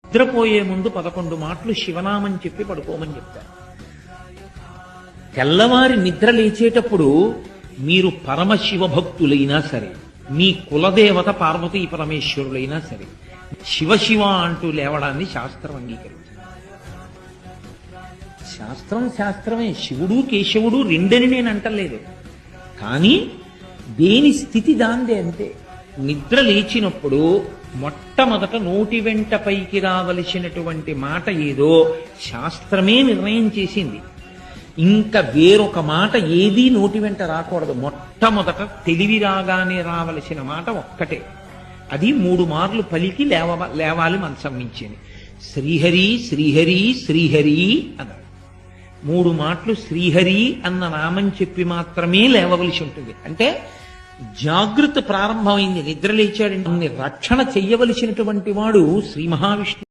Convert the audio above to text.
నిద్రపోయే ముందు 11 మాటలు శివనామం చెప్పి పడుకోమని చెప్తారు. తెల్లవారి నిద్ర లేచేటప్పుడు మీరు పరమశివ భక్తులైనా సరే, మీ కులదేవత పార్వతీ పరమేశ్వరులైనా సరే, శివ శివ అంటూ లేవడాన్ని శాస్త్రం అంగీకరించింది. శాస్త్రమే. శివుడు కేశవుడు రెండని నేను అంటలేదు, కానీ దేని స్థితి దాందే అంతే. నిద్ర లేచినప్పుడు మొట్టమొదట నోటి వెంట పైకి రావలసినటువంటి మాట ఏదో శాస్త్రమే నిర్ణయం చేసింది. ఇంకా వేరొక మాట ఏదీ నోటి వెంట రాకూడదు. మొట్టమొదట తెలివి రాగానే రావలసిన మాట ఒక్కటే, అది 3 మార్లు పలికి లేవాలి మనసం మించింది. శ్రీహరి శ్రీహరి శ్రీహరి అన్నారు. 3 మాటలు శ్రీహరి అన్న నామం చెప్పి మాత్రమే లేవవలసి ఉంటుంది. అంటే జాగృతి ప్రారంభమైంది. నిద్ర లేచాడు, రక్షణ చెయ్యవలసినటువంటి వాడు శ్రీ మహావిష్ణువు.